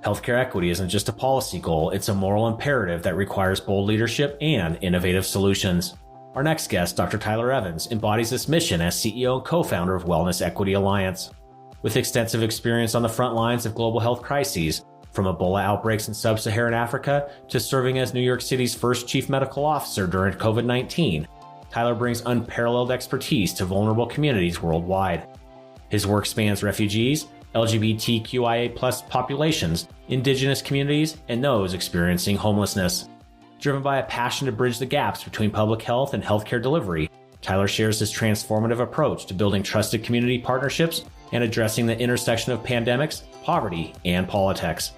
Healthcare equity isn't just a policy goal, it's a moral imperative that requires bold leadership and innovative solutions. Our next guest, Dr. Tyler Evans, embodies this mission as CEO and co-founder of Wellness Equity Alliance. With extensive experience on the front lines of global health crises, from Ebola outbreaks in sub-Saharan Africa to serving as New York City's first chief medical officer during COVID-19, Tyler brings unparalleled expertise to vulnerable communities worldwide. His work spans refugees, LGBTQIA+ populations, indigenous communities, and those experiencing homelessness. Driven by a passion to bridge the gaps between public health and healthcare delivery, Tyler shares his transformative approach to building trusted community partnerships and addressing the intersection of pandemics, poverty, and politics.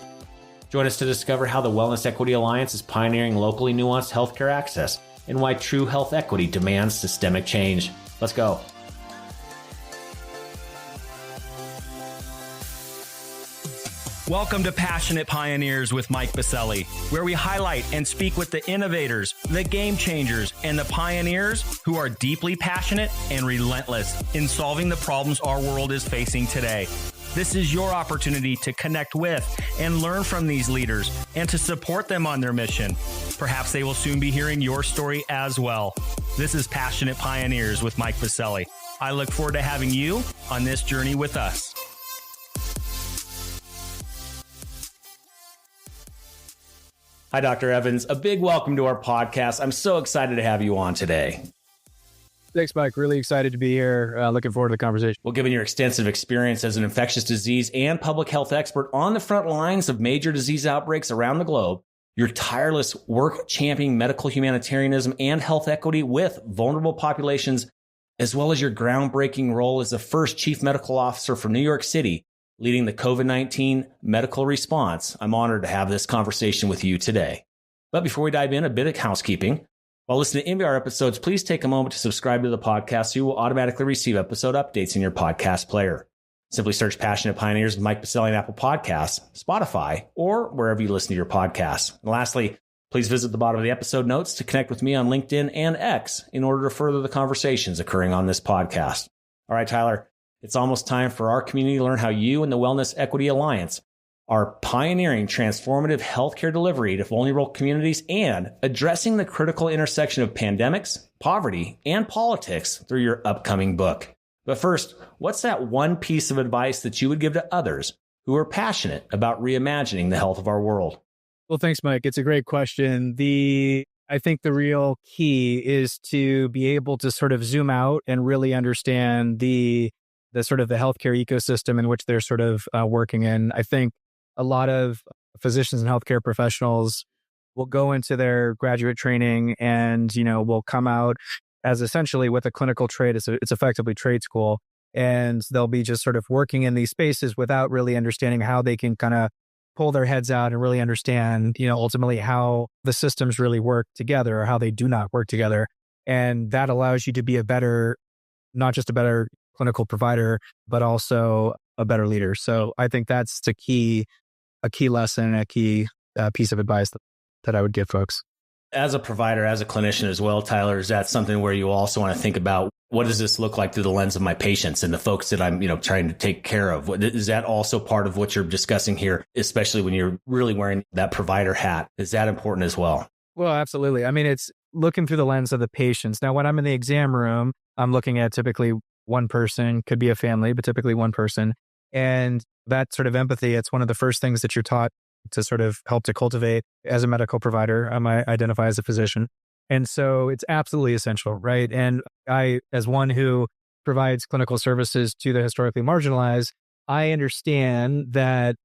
Join us to discover how the Wellness Equity Alliance is pioneering locally nuanced healthcare access and why true health equity demands systemic change. Let's go. Welcome to Passionate Pioneers with Mike Biselli, where we highlight and speak with the innovators, the game changers, and the pioneers who are deeply passionate and relentless in solving the problems our world is facing today. This is your opportunity to connect with and learn from these leaders and to support them on their mission. Perhaps they will soon be hearing your story as well. This is Passionate Pioneers with Mike Biselli. I look forward to having you on this journey with us. Hi, Dr. Evans. A big welcome to our podcast. I'm so excited to have you on today. Thanks, Mike. Really excited to be here. Looking forward to the conversation. Well, given your extensive experience as an infectious disease and public health expert on the front lines of major disease outbreaks around the globe, your tireless work championing medical humanitarianism and health equity with vulnerable populations, as well as your groundbreaking role as the first chief medical officer for New York City, leading the COVID-19 medical response, I'm honored to have this conversation with you today. But before we dive in, a bit of housekeeping. While listening to MBR episodes, please take a moment to subscribe to the podcast so you will automatically receive episode updates in your podcast player. Simply search Passionate Pioneers with Mike Biselli on Apple Podcasts, Spotify, or wherever you listen to your podcasts. And lastly, please visit the bottom of the episode notes to connect with me on LinkedIn and X in order to further the conversations occurring on this podcast. All right, Tyler, it's almost time for our community to learn how you and the Wellness Equity Alliance are pioneering transformative healthcare delivery to vulnerable communities and addressing the critical intersection of pandemics, poverty, and politics through your upcoming book. But first, what's that one piece of advice that you would give to others who are passionate about reimagining the health of our world? Well, thanks, Mike. It's a great question. I think the real key is to be able to sort of zoom out and really understand the sort of the healthcare ecosystem in which they're sort of working in. I think a lot of physicians and healthcare professionals will go into their graduate training and, will come out as essentially with a clinical trade. It's effectively trade school. And they'll be just sort of working in these spaces without really understanding how they can kind of pull their heads out and really understand, ultimately how the systems really work together or how they do not work together. And that allows you to be not just a better clinical provider, but also a better leader. So I think that's a key lesson, a key piece of advice that I would give folks. As a provider, as a clinician as well, Tyler, is that something where you also want to think about what does this look like through the lens of my patients and the folks that I'm, trying to take care of? Is that also part of what you're discussing here, especially when you're really wearing that provider hat? Is that important as well? Well, absolutely. I mean, it's looking through the lens of the patients. Now, when I'm in the exam room, I'm looking at typically one person, could be a family, but typically one person. And that sort of empathy, it's one of the first things that you're taught to sort of help to cultivate as a medical provider. I identify as a physician. And so it's absolutely essential, right? And I, as one who provides clinical services to the historically marginalized, I understand that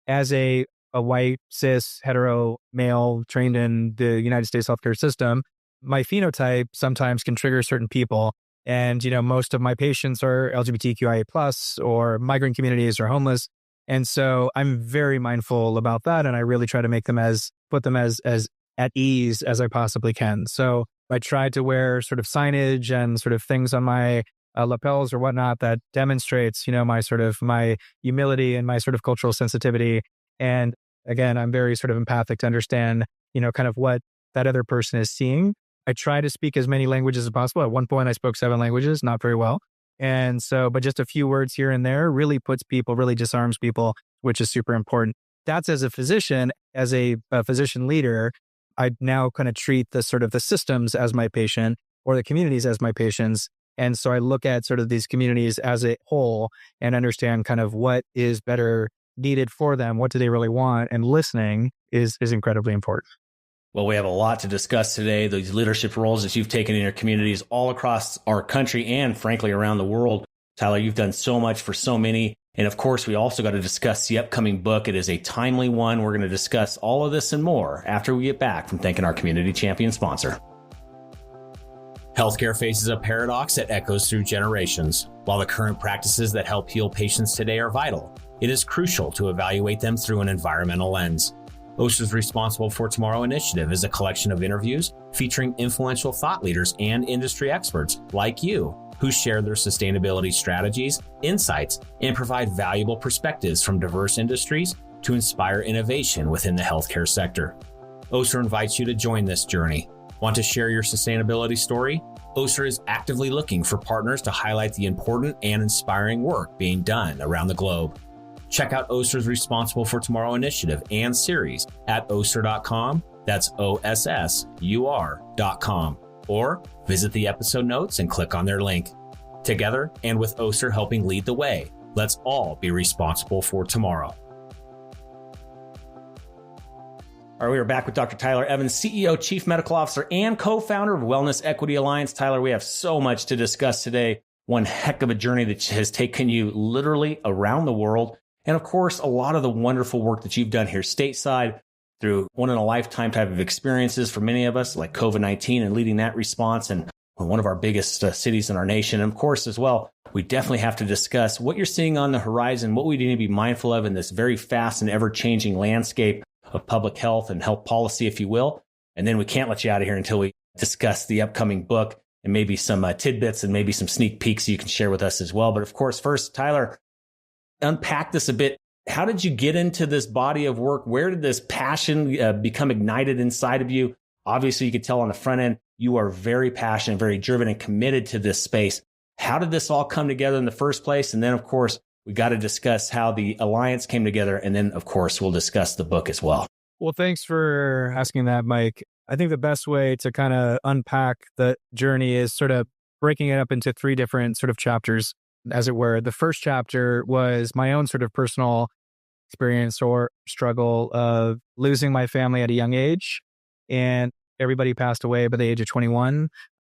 as a white, cis, hetero male trained in the United States healthcare system, my phenotype sometimes can trigger certain people. And, most of my patients are LGBTQIA+ or migrant communities or homeless. And so I'm very mindful about that. And I really try to put them as at ease as I possibly can. So I try to wear sort of signage and sort of things on my lapels or whatnot that demonstrates, my humility and my sort of cultural sensitivity. And again, I'm very sort of empathic to understand, kind of what that other person is seeing. I try to speak as many languages as possible. At one point, I spoke 7 languages, not very well. And so, but just a few words here and there really disarms people, which is super important. that's as a physician, as a physician leader, I now kind of treat the sort of the systems as my patient or the communities as my patients. And so I look at sort of these communities as a whole and understand kind of what is better needed for them. What do they really want? And listening is incredibly important. Well, we have a lot to discuss today. These leadership roles that you've taken in your communities all across our country and frankly around the world. Tyler, you've done so much for so many. And of course, we also got to discuss the upcoming book. It is a timely one. We're going to discuss all of this and more after we get back from thanking our community champion sponsor. Healthcare faces a paradox that echoes through generations. While the current practices that help heal patients today are vital, it is crucial to evaluate them through an environmental lens. OSHA's Responsible for Tomorrow initiative is a collection of interviews featuring influential thought leaders and industry experts like you who share their sustainability strategies, insights, and provide valuable perspectives from diverse industries to inspire innovation within the healthcare sector. OSHA invites you to join this journey. Want to share your sustainability story? OSHA is actively looking for partners to highlight the important and inspiring work being done around the globe. Check out OSHA's Responsible for Tomorrow initiative and series at OSHA.com. That's OSSUR.com. Or visit the episode notes and click on their link. Together, and with OSHA helping lead the way, let's all be responsible for tomorrow. All right, we are back with Dr. Tyler Evans, CEO, Chief Medical Officer, and co-founder of Wellness Equity Alliance. Tyler, we have so much to discuss today. One heck of a journey that has taken you literally around the world. And of course, a lot of the wonderful work that you've done here stateside through one-in-a-lifetime type of experiences for many of us, like COVID-19 and leading that response in one of our biggest cities in our nation. And of course, as well, we definitely have to discuss what you're seeing on the horizon, what we need to be mindful of in this very fast and ever-changing landscape of public health and health policy, if you will. And then we can't let you out of here until we discuss the upcoming book and maybe some tidbits and maybe some sneak peeks you can share with us as well. But of course, first, Tyler, unpack this a bit. How did you get into this body of work? Where did this passion become ignited inside of you? Obviously, you could tell on the front end, you are very passionate, very driven and committed to this space. How did this all come together in the first place? And then, of course, we got to discuss how the alliance came together. And then, of course, we'll discuss the book as well. Well, thanks for asking that, Mike. I think the best way to kind of unpack the journey is sort of breaking it up into three different sort of chapters, as it were. The first chapter was my own sort of personal experience or struggle of losing my family at a young age. And everybody passed away by the age of 21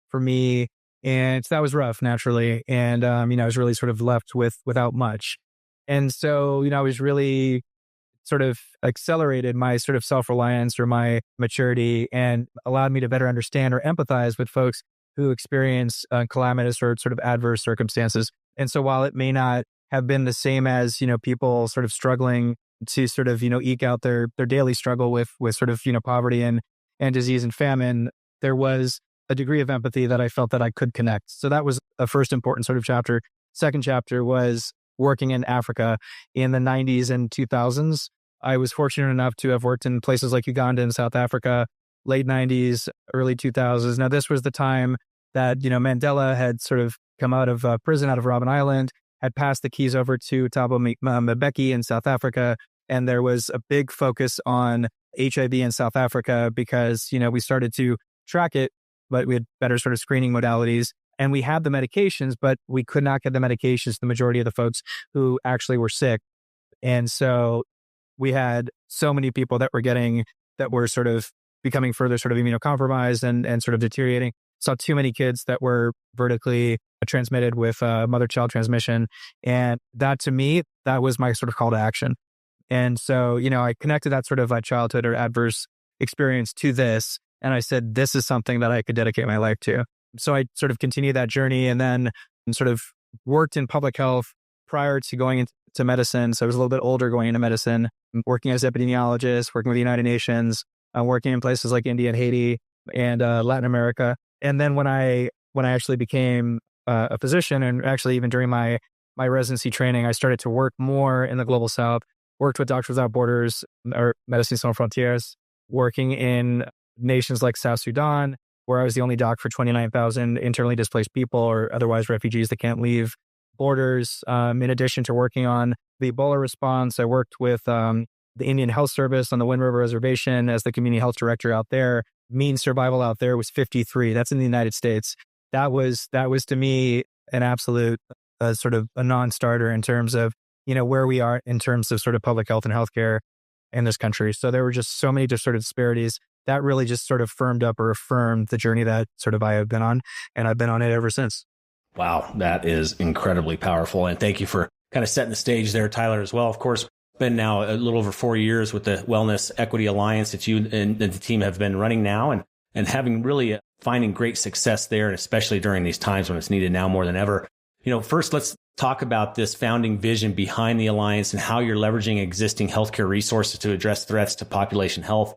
for me. And so that was rough, naturally. And, I was really sort of left without much. And so, I was really sort of accelerated my sort of self-reliance or my maturity and allowed me to better understand or empathize with folks who experience calamitous or sort of adverse circumstances. And so while it may not have been the same as, people sort of struggling to sort of, eke out their daily struggle with sort of, poverty and disease and famine, there was a degree of empathy that I felt that I could connect. So that was a first important sort of chapter. Second chapter was working in Africa in the 90s and 2000s. I was fortunate enough to have worked in places like Uganda and South Africa, late 90s, early 2000s. Now, this was the time that, Mandela had sort of come out of prison, out of Robben Island, had passed the keys over to Thabo Mbeki in South Africa. And there was a big focus on HIV in South Africa because, we started to track it, but we had better sort of screening modalities. And we had the medications, but we could not get the medications to the majority of the folks who actually were sick. And so we had so many people that were sort of becoming further sort of immunocompromised and sort of deteriorating. Saw too many kids that were vertically transmitted with mother-child transmission. And that, to me, that was my sort of call to action. And so, I connected that sort of childhood or adverse experience to this. And I said, this is something that I could dedicate my life to. So I sort of continued that journey and then sort of worked in public health prior to going into medicine. So I was a little bit older going into medicine, working as epidemiologist, working with the United Nations, working in places like India and Haiti and Latin America. And then when I actually became a physician, and actually even during my residency training, I started to work more in the global South, worked with Doctors Without Borders or Médecins Sans Frontières, working in nations like South Sudan, where I was the only doc for 29,000 internally displaced people or otherwise refugees that can't leave borders. In addition to working on the Ebola response, I worked with the Indian Health Service on the Wind River Reservation as the community health director out there. Mean survival out there was 53. That's in the United States. That was to me an absolute sort of a non-starter in terms of, where we are in terms of sort of public health and healthcare in this country. So there were just so many just sort of disparities that really just sort of firmed up or affirmed the journey that sort of I have been on, and I've been on it ever since. Wow, that is incredibly powerful. And thank you for kind of setting the stage there, Tyler, as well. Of course, been now a little over 4 years with the Wellness Equity Alliance that you and the team have been running now, and having really finding great success there, and especially during these times when it's needed now more than ever. First, let's talk about this founding vision behind the Alliance and how you're leveraging existing healthcare resources to address threats to population health.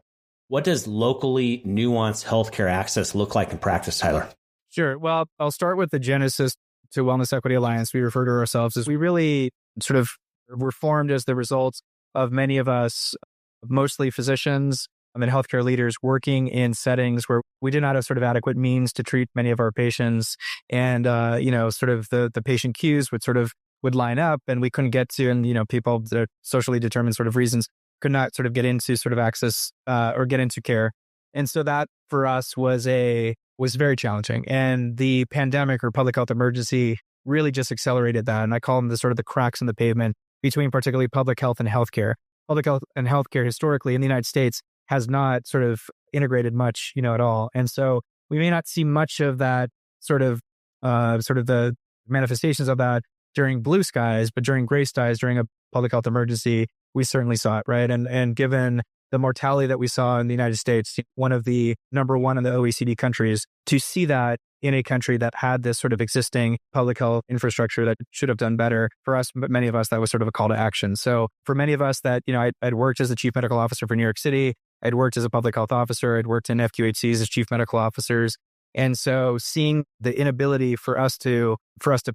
What does locally nuanced healthcare access look like in practice, Tyler? Sure. Well, I'll start with the genesis to Wellness Equity Alliance. We refer to ourselves as we really sort of were formed as the result of many of us, mostly physicians and healthcare leaders, working in settings where we did not have sort of adequate means to treat many of our patients. And, sort of the patient queues would line up, and we couldn't get to, and, people, the socially determined sort of reasons, could not sort of get into sort of access or get into care. And so that for us was very challenging. And the pandemic or public health emergency really just accelerated that. And I call them the sort of the cracks in the pavement between particularly public health and healthcare. Public health and healthcare historically in the United States has not sort of integrated much, at all. And so we may not see much of that sort of the manifestations of that during blue skies, but during gray skies, during a public health emergency, we certainly saw it, right? And given the mortality that we saw in the United States, one of the number one in the OECD countries, to see that in a country that had this sort of existing public health infrastructure that should have done better, for us, but many of us, that was sort of a call to action. So for many of us that, I'd worked as the chief medical officer for New York City, I'd worked as a public health officer, I'd worked in FQHCs as chief medical officers. And so seeing the inability for us to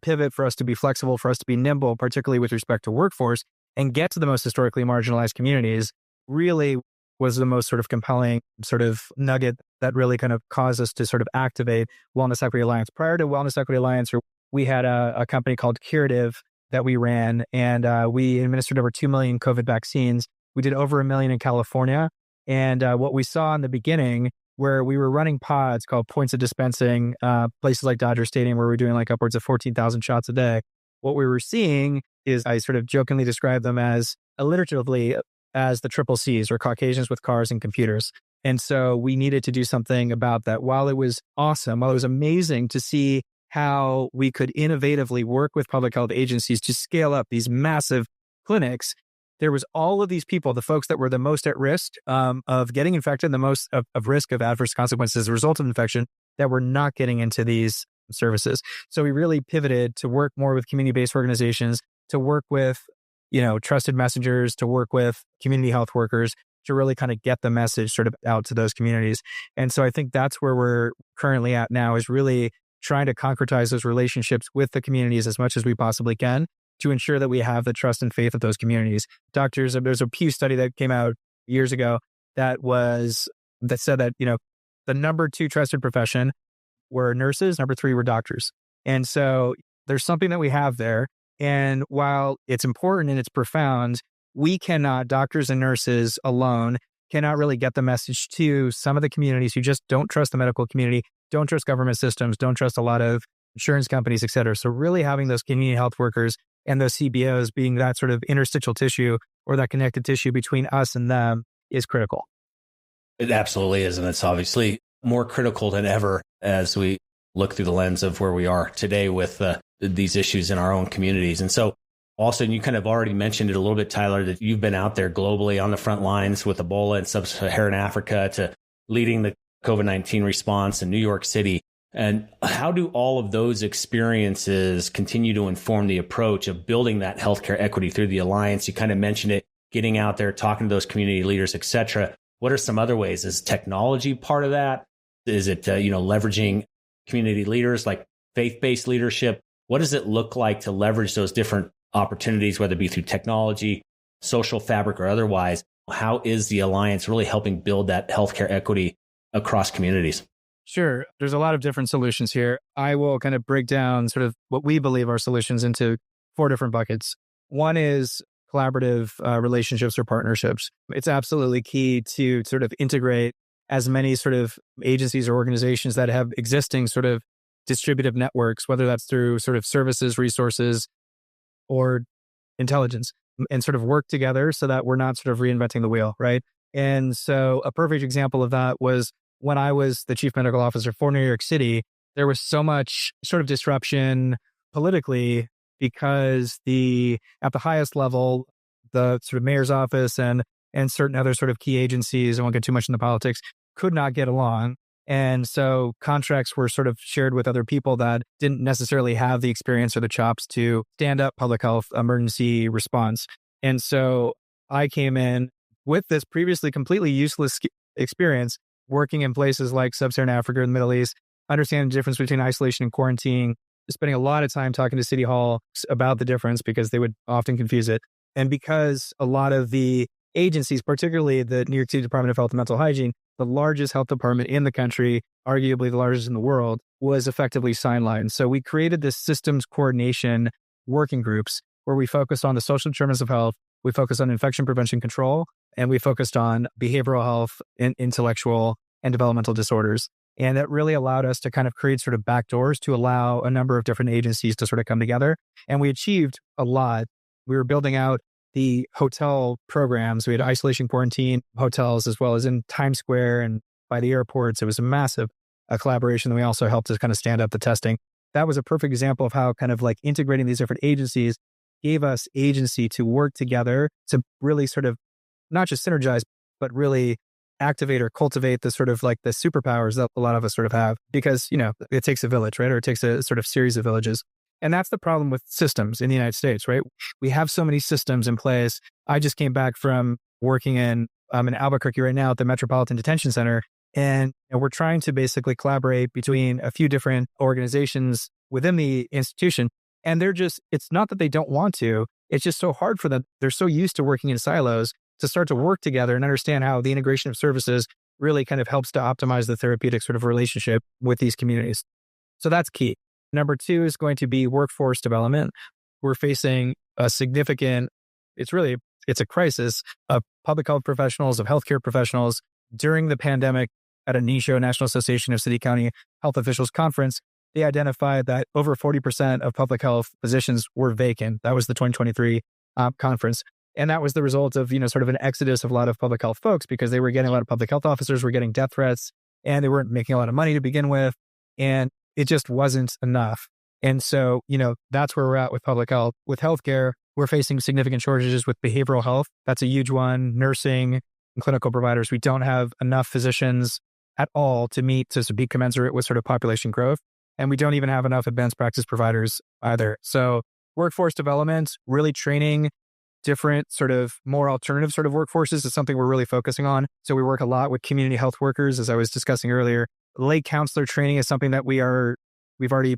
pivot, for us to be flexible, for us to be nimble, particularly with respect to workforce, and get to the most historically marginalized communities, really was the most sort of compelling sort of nugget that really kind of caused us to sort of activate Wellness Equity Alliance. Prior to Wellness Equity Alliance, we had a company called Curative that we ran, and we administered over 2 million COVID vaccines. We did over 1 million in California. And what we saw in the beginning, where we were running pods called points of dispensing, places like Dodger Stadium, where we're doing like upwards of 14,000 shots a day. What we were seeing is, I sort of jokingly describe them as alliteratively as the triple C's, or Caucasians with cars and computers. And so we needed to do something about that. While it was awesome, while it was amazing to see how we could innovatively work with public health agencies to scale up these massive clinics, there was all of these people, the folks that were the most at risk of getting infected, the most of risk of adverse consequences as a result of infection, that were not getting into these services. So we really pivoted to work more with community-based organizations, to work with, trusted messengers, to work with community health workers, to really kind of get the message sort of out to those communities. And so I think that's where we're currently at now, is really trying to concretize those relationships with the communities as much as we possibly can to ensure that we have the trust and faith of those communities. There's a Pew study that came out years ago that said that, the number 2 trusted profession were nurses, number 3 were doctors. And so there's something that we have there. And while it's important and it's profound, doctors and nurses alone cannot really get the message to some of the communities who just don't trust the medical community, don't trust government systems, don't trust a lot of insurance companies, et cetera. So really having those community health workers and those CBOs being that sort of interstitial tissue or that connected tissue between us and them is critical. It absolutely is. And it's obviously more critical than ever as we look through the lens of where we are today with these issues in our own communities. And so also, and you kind of already mentioned it a little bit, Tyler, that you've been out there globally on the front lines with Ebola in sub-Saharan Africa, to leading the COVID-19 response in New York City. And how do all of those experiences continue to inform the approach of building that healthcare equity through the Alliance? You kind of mentioned it, getting out there, talking to those community leaders, et cetera. What are some other ways? Is technology part of that? Is it, leveraging community leaders, like faith-based leadership? What does it look like to leverage those different opportunities, whether it be through technology, social fabric, or otherwise? How is the Alliance really helping build that healthcare equity across communities? Sure. There's a lot of different solutions here. I will kind of break down sort of what we believe are solutions into 4 different buckets. One is collaborative relationships or partnerships. It's absolutely key to sort of integrate as many sort of agencies or organizations that have existing sort of distributive networks, whether that's through sort of services, resources, or intelligence, and sort of work together so that we're not sort of reinventing the wheel, right? And so a perfect example of that was when I was the chief medical officer for New York City. There was so much sort of disruption politically because at the highest level, the sort of mayor's office and certain other sort of key agencies, I won't get too much into politics, could not get along. And so contracts were sort of shared with other people that didn't necessarily have the experience or the chops to stand up public health emergency response. And so I came in with this previously completely useless experience working in places like Sub-Saharan Africa and the Middle East, understanding the difference between isolation and quarantine, spending a lot of time talking to City Hall about the difference because they would often confuse it. And because a lot of the agencies, particularly the New York City Department of Health and Mental Hygiene, the largest health department in the country, arguably the largest in the world, was effectively sidelined. So we created this systems coordination working groups where we focused on the social determinants of health, we focused on infection prevention control, and we focused on behavioral health and intellectual and developmental disorders. And that really allowed us to kind of create sort of backdoors to allow a number of different agencies to sort of come together. And we achieved a lot. We were building out the hotel programs. We had isolation quarantine hotels as well as in Times Square and by the airports. It was a massive collaboration. And we also helped to kind of stand up the testing. That was a perfect example of how kind of like integrating these different agencies gave us agency to work together to really sort of not just synergize, but really activate or cultivate the sort of like the superpowers that a lot of us sort of have, because, it takes a village, right? Or it takes a sort of series of villages. And that's the problem with systems in the United States, right? We have so many systems in place. I just came back from working in Albuquerque right now at the Metropolitan Detention Center. And we're trying to basically collaborate between a few different organizations within the institution. And it's not that they don't want to, it's just so hard for them. They're so used to working in silos to start to work together and understand how the integration of services really kind of helps to optimize the therapeutic sort of relationship with these communities. So that's key. Number two is going to be workforce development. We're facing a significant, it's a crisis of public health professionals, of healthcare professionals. During the pandemic at a NICHO, National Association of City County Health Officials Conference, they identified that over 40% of public health positions were vacant. That was the 2023 conference. And that was the result of, sort of an exodus of a lot of public health folks because they were getting a lot of public health officers were getting death threats and they weren't making a lot of money to begin with. And it just wasn't enough. And so, that's where we're at with public health. With healthcare, we're facing significant shortages with behavioral health. That's a huge one. Nursing and clinical providers. We don't have enough physicians at all to be commensurate with sort of population growth. And we don't even have enough advanced practice providers either. So workforce development, really training different sort of more alternative sort of workforces is something we're really focusing on. So we work a lot with community health workers, as I was discussing earlier. Lay counselor training is something that we've already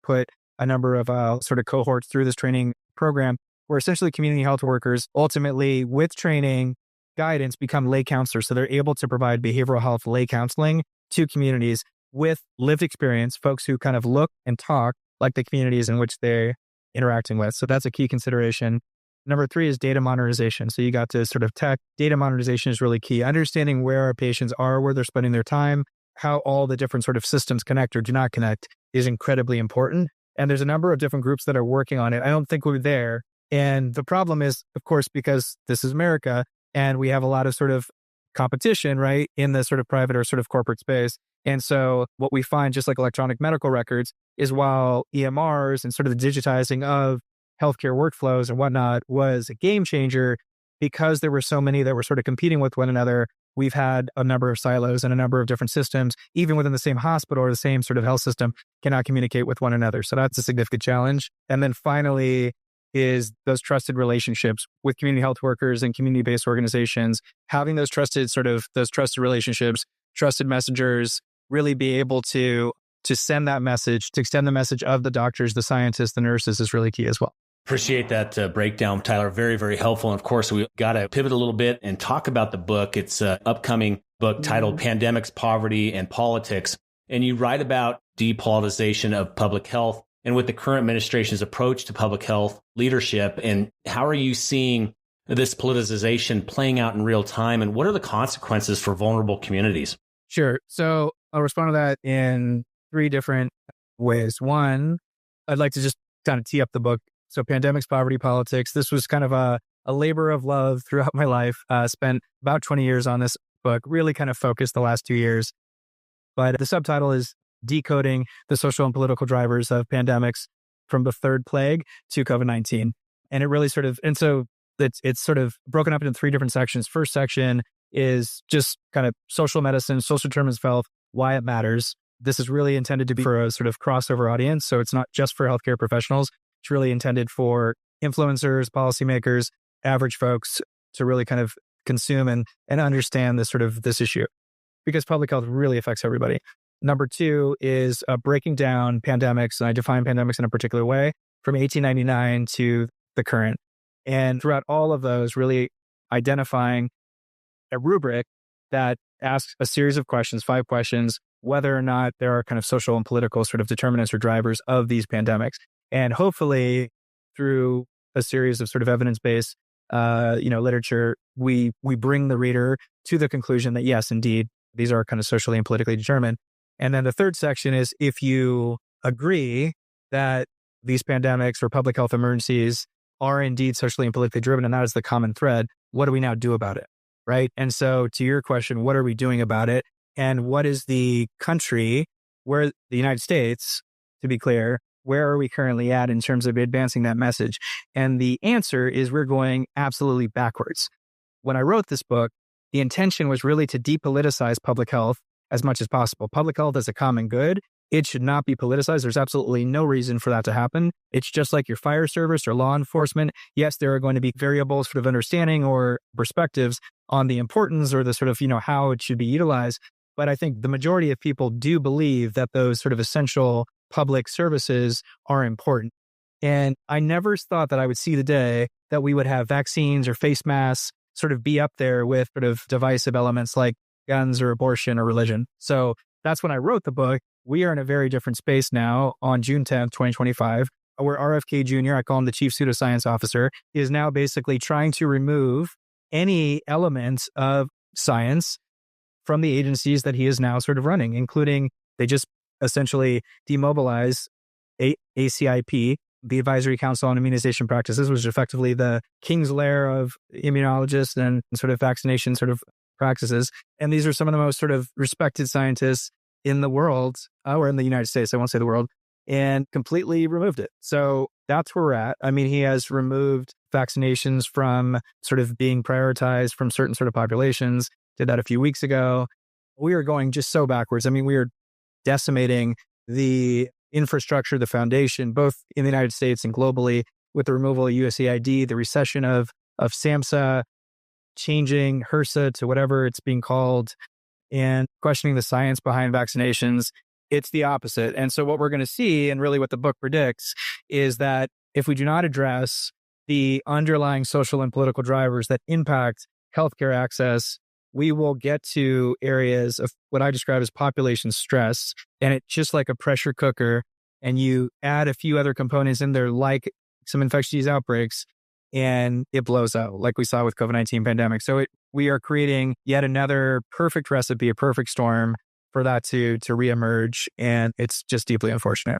put a number of sort of cohorts through this training program, where essentially community health workers ultimately with training guidance become lay counselors. So they're able to provide behavioral health lay counseling to communities with lived experience, folks who kind of look and talk like the communities in which they're interacting with. So that's a key consideration. Number three is data modernization. So you got to sort of tech. Data modernization is really key. Understanding where our patients are, where they're spending their time, how all the different sort of systems connect or do not connect is incredibly important. And there's a number of different groups that are working on it. I don't think we're there. And the problem is, of course, because this is America and we have a lot of sort of competition, right, in the sort of private or sort of corporate space. And so what we find, just like electronic medical records, is while EMRs and sort of the digitizing of healthcare workflows and whatnot was a game changer, because there were so many that were sort of competing with one another, we've had a number of silos and a number of different systems, even within the same hospital or the same sort of health system, cannot communicate with one another. So that's a significant challenge. And then finally is those trusted relationships with community health workers and community-based organizations, having those trusted relationships, trusted messengers, really be able to send that message, to extend the message of the doctors, the scientists, the nurses is really key as well. Appreciate that breakdown, Tyler. Very, very helpful. And of course, we got to pivot a little bit and talk about the book. It's an upcoming book titled Pandemics, Poverty, and Politics. And you write about depolitization of public health. and with the current administration's approach to public health leadership? And how are you seeing this politicization playing out in real time? And what are the consequences for vulnerable communities? Sure. So I'll respond to that in three different ways. One, I'd like to just kind of tee up the book. So Pandemics, Poverty, Politics. This was kind of a labor of love throughout my life. Spent about 20 years on this book, really kind of focused the last 2 years. But the subtitle is Decoding the Social and Political Drivers of Pandemics from the Third Plague to COVID-19. And it really sort of, and so it's sort of broken up into three different sections. First section is just kind of social medicine, social determinants of health, why it matters. This is really intended to be for a sort of crossover audience. So it's not just for healthcare professionals. It's really intended for influencers, policymakers, average folks to really kind of consume and understand this issue, because public health really affects everybody. Number two is breaking down pandemics, and I define pandemics in a particular way, from 1899 to the current. And throughout all of those, really identifying a rubric that asks a series of questions, 5 questions, whether or not there are kind of social and political sort of determinants or drivers of these pandemics. And hopefully through a series of sort of evidence-based literature, we bring the reader to the conclusion that yes, indeed, these are kind of socially and politically determined. And then the third section is, if you agree that these pandemics or public health emergencies are indeed socially and politically driven, and that is the common thread, what do we now do about it? Right? And so to your question, what are we doing about it? And what is the country, where the United States, to be clear, where are we currently at in terms of advancing that message? And the answer is we're going absolutely backwards. When I wrote this book, the intention was really to depoliticize public health as much as possible. Public health is a common good. It should not be politicized. There's absolutely no reason for that to happen. It's just like your fire service or law enforcement. Yes, there are going to be variables sort of understanding or perspectives on the importance or the sort of, how it should be utilized. But I think the majority of people do believe that those sort of essential public services are important. And I never thought that I would see the day that we would have vaccines or face masks sort of be up there with sort of divisive elements like guns or abortion or religion. So that's when I wrote the book. We are in a very different space now on June 10th, 2025, where RFK Jr., I call him the chief pseudoscience officer, is now basically trying to remove any element of science from the agencies that he is now sort of running, including they just essentially demobilize ACIP, the Advisory Council on Immunization Practices, which is effectively the king's lair of immunologists and sort of vaccination sort of practices. And these are some of the most sort of respected scientists in the world, or in the United States, I won't say the world, and completely removed it. So that's where we're at. I mean, he has removed vaccinations from sort of being prioritized from certain sort of populations, did that a few weeks ago. We are going just so backwards. I mean, we are decimating the infrastructure, the foundation, both in the United States and globally, with the removal of USAID, the recession of SAMHSA, changing HRSA to whatever it's being called, and questioning the science behind vaccinations. It's the opposite. And so what we're going to see, and really what the book predicts, is that if we do not address the underlying social and political drivers that impact healthcare access, we will get to areas of what I describe as population stress. And it's just like a pressure cooker, and you add a few other components in there, like some infectious disease outbreaks, and it blows out, like we saw with COVID-19 pandemic. So we are creating yet another perfect recipe, a perfect storm for that to reemerge. And it's just deeply unfortunate.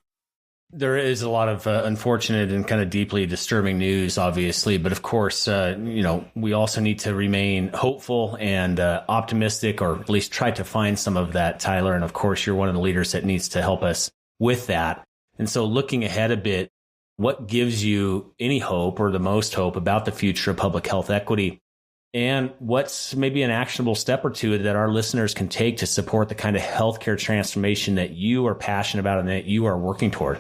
There is a lot of unfortunate and kind of deeply disturbing news, obviously. But of course, we also need to remain hopeful and optimistic, or at least try to find some of that, Tyler. And of course, you're one of the leaders that needs to help us with that. And so looking ahead a bit, what gives you any hope or the most hope about the future of public health equity? And what's maybe an actionable step or two that our listeners can take to support the kind of healthcare transformation that you are passionate about and that you are working toward?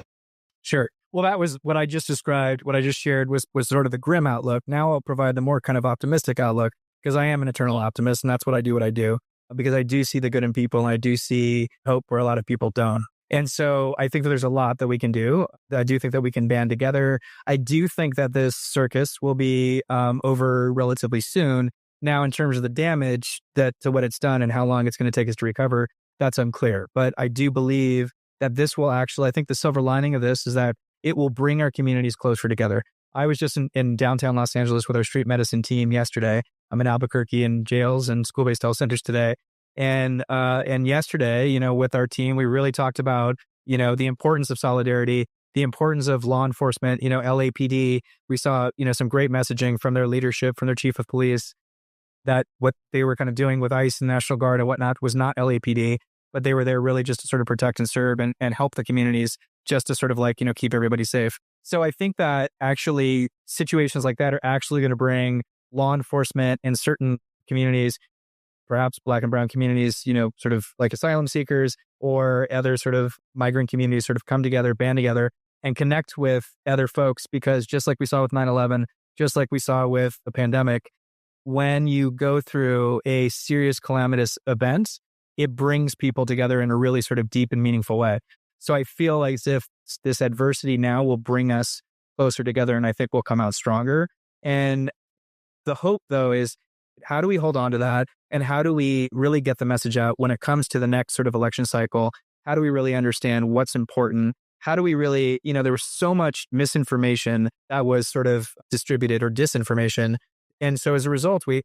Sure. Well, that was what I just described. What I just shared was sort of the grim outlook. Now I'll provide the more kind of optimistic outlook, because I am an eternal optimist, and that's what I do, because I do see the good in people, and I do see hope where a lot of people don't. And so I think that there's a lot that we can do. I do think that we can band together. I do think that this circus will be over relatively soon. Now, in terms of the damage to what it's done and how long it's going to take us to recover, that's unclear. But I do believe that this will actually, I think the silver lining of this is that it will bring our communities closer together. I was just in downtown Los Angeles with our street medicine team yesterday. I'm in Albuquerque in jails and school-based health centers today. And yesterday, with our team, we really talked about, the importance of solidarity, the importance of law enforcement, LAPD. We saw, some great messaging from their leadership, from their chief of police, that what they were kind of doing with ICE and National Guard and whatnot was not LAPD, but they were there really just to sort of protect and serve and help the communities, just to sort of keep everybody safe. So I think that actually situations like that are actually going to bring law enforcement in certain communities, perhaps Black and brown communities, sort of like asylum seekers or other sort of migrant communities, sort of come together, band together and connect with other folks. Because just like we saw with 9/11, just like we saw with the pandemic, when you go through a serious calamitous event, it brings people together in a really sort of deep and meaningful way. So I feel as if this adversity now will bring us closer together, and I think we'll come out stronger. And the hope, though, is how do we hold on to that? And how do we really get the message out when it comes to the next sort of election cycle? How do we really understand what's important? How do we really, there was so much misinformation that was sort of distributed, or disinformation. And so as a result, we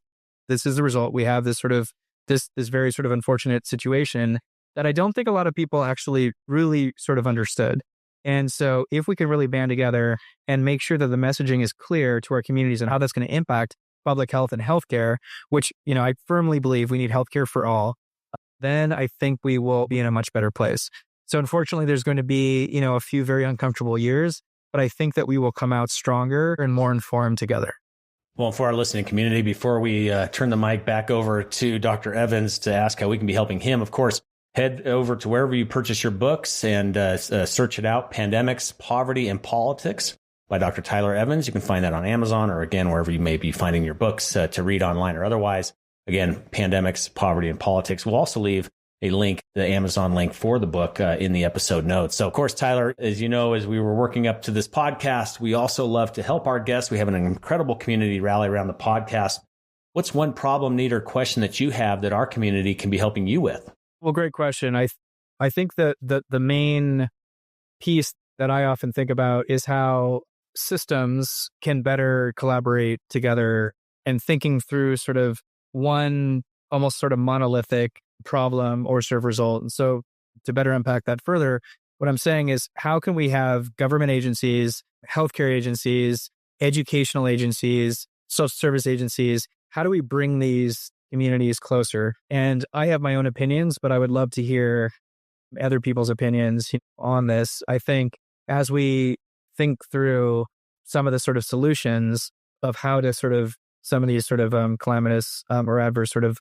have this sort of, this very sort of unfortunate situation that I don't think a lot of people actually really sort of understood. And so if we can really band together and make sure that the messaging is clear to our communities and how that's going to impact public health and healthcare, which, I firmly believe we need healthcare for all, then I think we will be in a much better place. So unfortunately, there's going to be, a few very uncomfortable years, but I think that we will come out stronger and more informed together. Well, for our listening community, before we turn the mic back over to Dr. Evans to ask how we can be helping him, of course, head over to wherever you purchase your books and search it out, Pandemics, Poverty, and Politics by Dr. Tyler Evans. You can find that on Amazon or, again, wherever you may be finding your books to read online or otherwise. Again, Pandemics, Poverty, and Politics. We'll also leave a link, the Amazon link for the book in the episode notes. So, of course, Tyler, as you know, as we were working up to this podcast, we also love to help our guests. We have an incredible community rally around the podcast. What's one problem, need, or question that you have that our community can be helping you with? Well, great question. I think that the main piece that I often think about is how systems can better collaborate together, and thinking through sort of one almost sort of monolithic problem or sort of result. And so to better unpack that further, what I'm saying is, how can we have government agencies, healthcare agencies, educational agencies, social service agencies? How do we bring these communities closer? And I have my own opinions, but I would love to hear other people's opinions on this. I think as we think through some of the sort of solutions of how to sort of some of these sort of calamitous or adverse sort of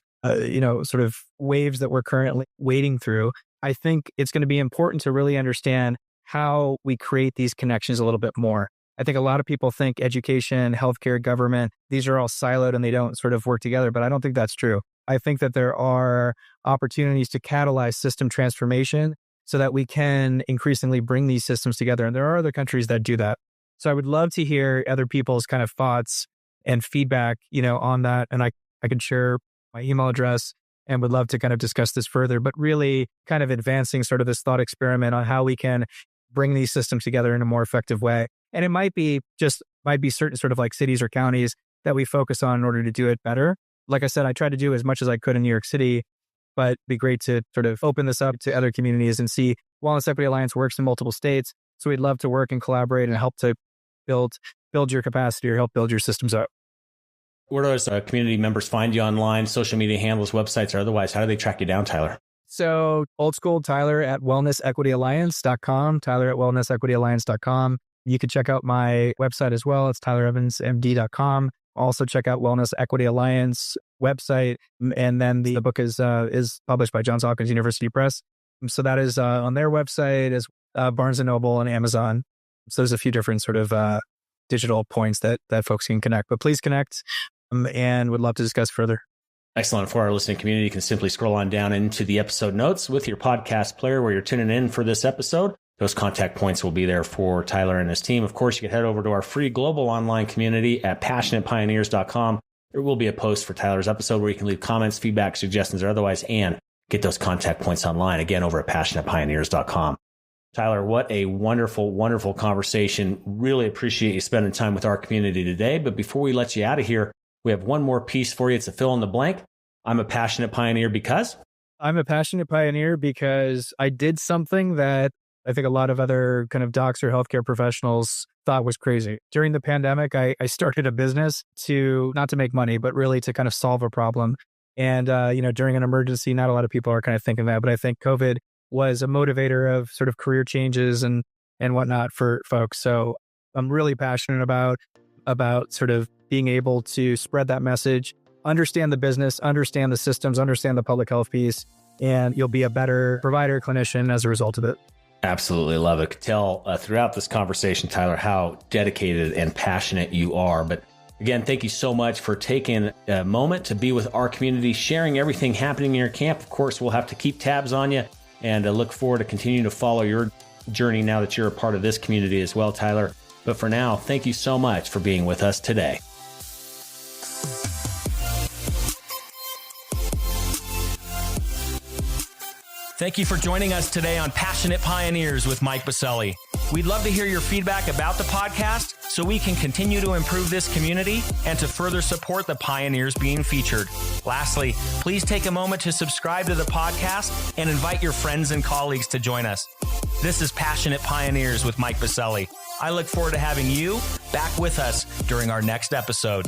waves that we're currently wading through, I think it's going to be important to really understand how we create these connections a little bit more. I think a lot of people think education, healthcare, government, these are all siloed and they don't sort of work together, but I don't think that's true. I think that there are opportunities to catalyze system transformation so that we can increasingly bring these systems together. And there are other countries that do that. So I would love to hear other people's kind of thoughts and feedback, on that. And I could share my email address and would love to kind of discuss this further, but really kind of advancing sort of this thought experiment on how we can bring these systems together in a more effective way. And it might be certain sort of like cities or counties that we focus on in order to do it better. Like I said, I tried to do as much as I could in New York City, but it'd be great to sort of open this up to other communities and see Wellness Equity Alliance works in multiple states. So we'd love to work and collaborate and help to build your capacity or help build your systems up. Where do those community members find you online, social media handles, websites, or otherwise? How do they track you down, Tyler? So old school, Tyler at wellnessequityalliance.com, Tyler at wellnessequityalliance.com. You could check out my website as well. It's tylerevansmd.com. Also check out Wellness Equity Alliance website. And then the book is published by Johns Hopkins University Press. So that is on their website, as Barnes & Noble and Amazon. So there's a few different sort of digital points that folks can connect. But please connect and would love to discuss further. Excellent. For our listening community, you can simply scroll on down into the episode notes with your podcast player where you're tuning in for this episode. Those contact points will be there for Tyler and his team. Of course, you can head over to our free global online community at passionatepioneers.com. There will be a post for Tyler's episode where you can leave comments, feedback, suggestions, or otherwise, and get those contact points online, again, over at passionatepioneers.com. Tyler, what a wonderful, wonderful conversation. Really appreciate you spending time with our community today. But before we let you out of here, we have one more piece for you. It's a fill in the blank. I'm a passionate pioneer because I'm a passionate pioneer because I did something that I think a lot of other kind of docs or healthcare professionals thought was crazy. During the pandemic, I started a business not to make money, but really to kind of solve a problem. And, during an emergency, not a lot of people are kind of thinking that, but I think COVID was a motivator of sort of career changes and whatnot for folks. So I'm really passionate about sort of being able to spread that message, understand the business, understand the systems, understand the public health piece, and you'll be a better provider, clinician as a result of it. Absolutely love it. I could tell throughout this conversation, Tyler, how dedicated and passionate you are. But again, thank you so much for taking a moment to be with our community, sharing everything happening in your camp. Of course, we'll have to keep tabs on you and look forward to continuing to follow your journey now that you're a part of this community as well, Tyler. But for now, thank you so much for being with us today. Thank you for joining us today on Passionate Pioneers with Mike Biselli. We'd love to hear your feedback about the podcast so we can continue to improve this community and to further support the pioneers being featured. Lastly, please take a moment to subscribe to the podcast and invite your friends and colleagues to join us. This is Passionate Pioneers with Mike Biselli. I look forward to having you back with us during our next episode.